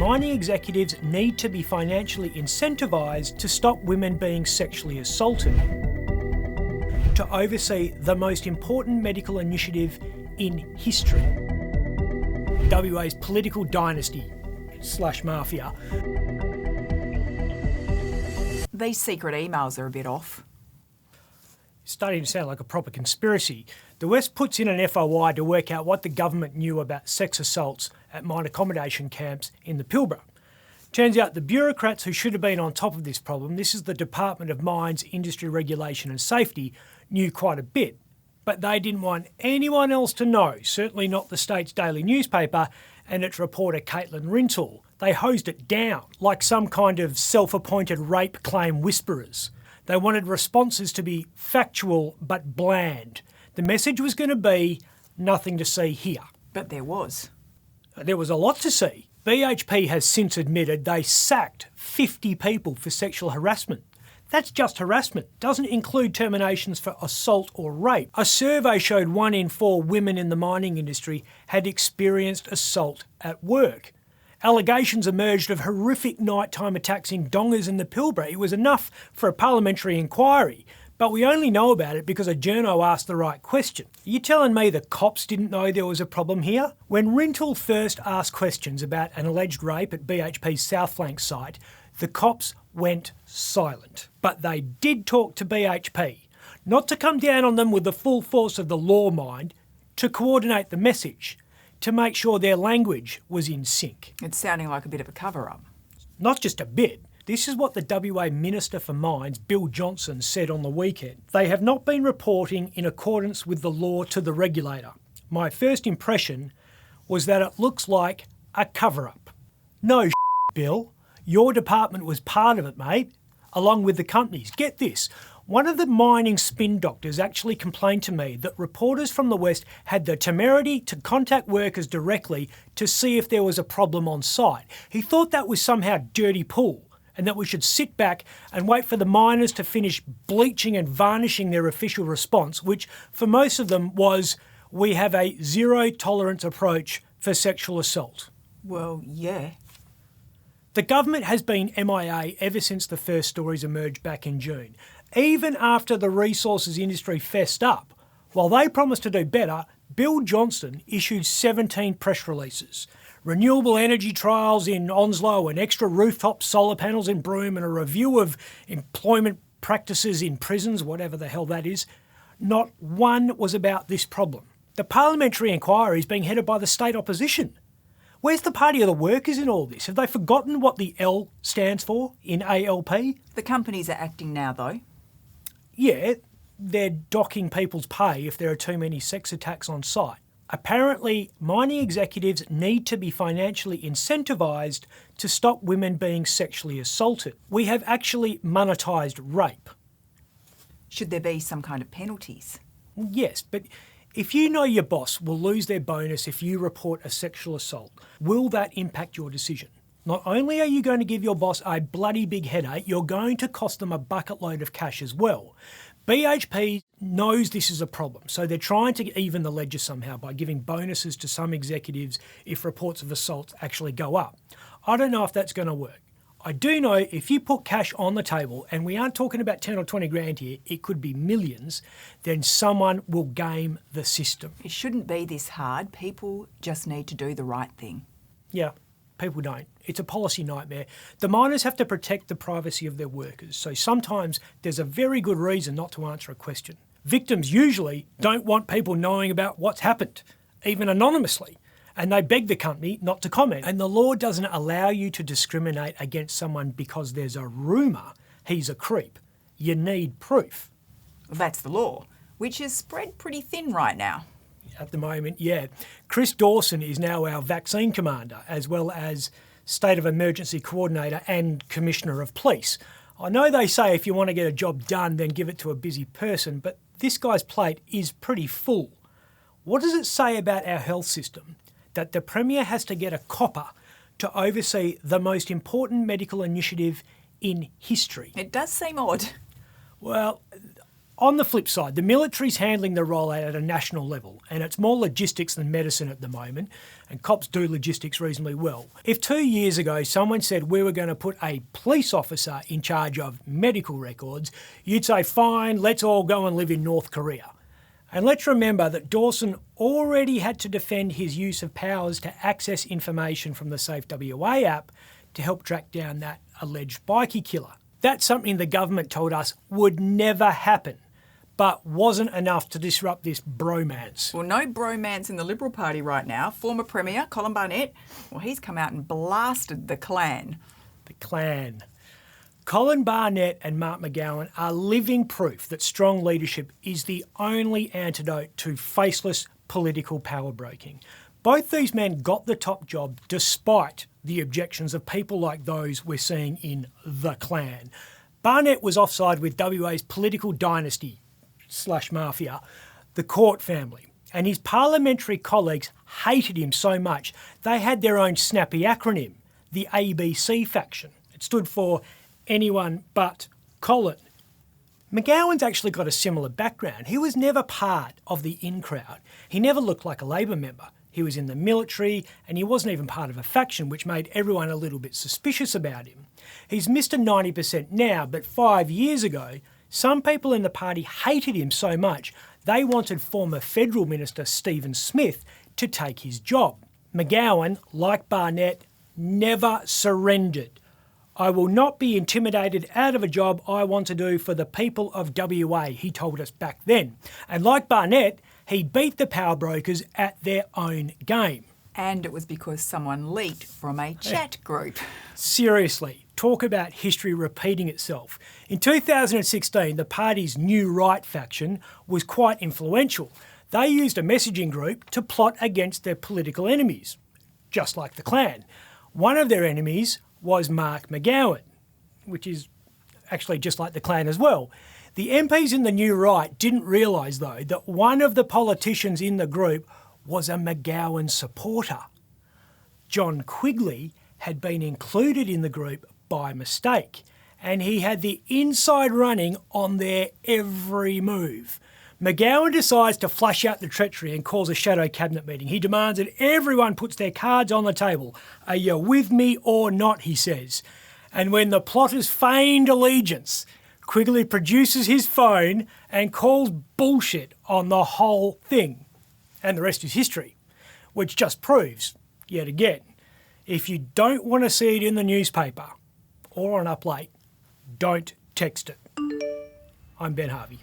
mining executives need to be financially incentivised to stop women being sexually assaulted, to oversee the most important medical initiative in history. WA's political dynasty / mafia. These secret emails are a bit off. Starting to sound like a proper conspiracy. The West puts in an FOI to work out what the government knew about sex assaults at mine accommodation camps in the Pilbara. Turns out the bureaucrats who should have been on top of this problem, this is the Department of Mines, Industry Regulation and Safety, knew quite a bit. But they didn't want anyone else to know, certainly not the state's daily newspaper and its reporter Caitlin Rintoul. They hosed it down like some kind of self-appointed rape claim whisperers. They wanted responses to be factual but bland. The message was going to be nothing to see here. But there was. There was a lot to see. BHP has since admitted they sacked 50 people for sexual harassment. That's just harassment, doesn't include terminations for assault or rape. A survey showed 1 in 4 women in the mining industry had experienced assault at work. Allegations emerged of horrific nighttime attacks in dongas in the Pilbara. It was enough for a parliamentary inquiry, but we only know about it because a journo asked the right question. Are you telling me the cops didn't know there was a problem here? When Rintoul first asked questions about an alleged rape at BHP's South Flank site, the cops went silent. But they did talk to BHP, not to come down on them with the full force of the law, mind, to coordinate the message, to make sure their language was in sync. It's sounding like a bit of a cover-up. Not just a bit. This is what the WA Minister for Mines, Bill Johnson, said on the weekend. They have not been reporting in accordance with the law to the regulator. My first impression was that it looks like a cover-up. No, Bill. Your department was part of it, mate, along with the companies. Get this. One of the mining spin doctors actually complained to me that reporters from the West had the temerity to contact workers directly to see if there was a problem on site. He thought that was somehow dirty pool and that we should sit back and wait for the miners to finish bleaching and varnishing their official response, which for most of them was, we have a zero tolerance approach for sexual assault. Well, yeah. The government has been MIA ever since the first stories emerged back in June. Even after the resources industry fessed up, while they promised to do better, Bill Johnson issued 17 press releases. Renewable energy trials in Onslow and extra rooftop solar panels in Broome and a review of employment practices in prisons, whatever the hell that is. Not one was about this problem. The parliamentary inquiry is being headed by the state opposition. Where's the party of the workers in all this? Have they forgotten what the L stands for in ALP? The companies are acting now, though. Yeah, they're docking people's pay if there are too many sex attacks on site. Apparently, mining executives need to be financially incentivised to stop women being sexually assaulted. We have actually monetised rape. Should there be some kind of penalties? Yes, but if you know your boss will lose their bonus if you report a sexual assault, will that impact your decision? Not only are you going to give your boss a bloody big headache, you're going to cost them a bucket load of cash as well. BHP knows this is a problem, so they're trying to even the ledger somehow by giving bonuses to some executives if reports of assaults actually go up. I don't know if that's going to work. I do know if you put cash on the table, and we aren't talking about 10 or 20 grand here, it could be millions, then someone will game the system. It shouldn't be this hard. People just need to do the right thing. Yeah, people don't. It's a policy nightmare. The miners have to protect the privacy of their workers, so sometimes there's a very good reason not to answer a question. Victims usually don't want people knowing about what's happened, even anonymously. And they beg the company not to comment. And the law doesn't allow you to discriminate against someone because there's a rumour he's a creep. You need proof. That's the law, which is spread pretty thin right now. At the moment, yeah. Chris Dawson is now our vaccine commander, as well as State of Emergency Coordinator and Commissioner of Police. I know they say if you want to get a job done, then give it to a busy person, but this guy's plate is pretty full. What does it say about our health system that the Premier has to get a copper to oversee the most important medical initiative in history? It does seem odd. Well, On the flip side, the military's handling the rollout at a national level, and it's more logistics than medicine at the moment, and cops do logistics reasonably well. If 2 years ago someone said we were going to put a police officer in charge of medical records, you'd say, fine, let's all go and live in North Korea. And let's remember that Dawson already had to defend his use of powers to access information from the Safe WA app to help track down that alleged bikie killer. That's something the government told us would never happen, but wasn't enough to disrupt this bromance. Well, no bromance in the Liberal Party right now. Former Premier Colin Barnett, well, he's come out and blasted the Klan. The Klan. Colin Barnett and Mark McGowan are living proof that strong leadership is the only antidote to faceless political power breaking. Both these men got the top job despite the objections of people like those we're seeing in the Klan. Barnett was offside with WA's political dynasty / mafia, the Court family, and his parliamentary colleagues hated him so much they had their own snappy acronym, the ABC faction. It stood for anyone but Colin. McGowan's actually got a similar background. He was never part of the in crowd. He never looked like a Labor member. He was in the military and he wasn't even part of a faction, which made everyone a little bit suspicious about him. He's Mr. 90% now, but 5 years ago, some people in the party hated him so much they wanted former Federal Minister Stephen Smith to take his job. McGowan, like Barnett, never surrendered. I will not be intimidated out of a job I want to do for the people of WA, he told us back then. And like Barnett, he beat the power brokers at their own game. And it was because someone leaked from a chat group. Seriously, talk about history repeating itself. In 2016, the party's New Right faction was quite influential. They used a messaging group to plot against their political enemies, just like the Klan. One of their enemies was Mark McGowan, which is actually just like the Klan as well. The MPs in the New Right didn't realise, though, that one of the politicians in the group was a McGowan supporter. John Quigley had been included in the group by mistake, and he had the inside running on their every move. McGowan decides to flush out the treachery and calls a shadow cabinet meeting. He demands that everyone puts their cards on the table. Are you with me or not, he says. And when the plotters feigned allegiance, Quigley produces his phone and calls bullshit on the whole thing. And the rest is history, which just proves, yet again, if you don't want to see it in the newspaper or on Up Late, don't text it. I'm Ben Harvey.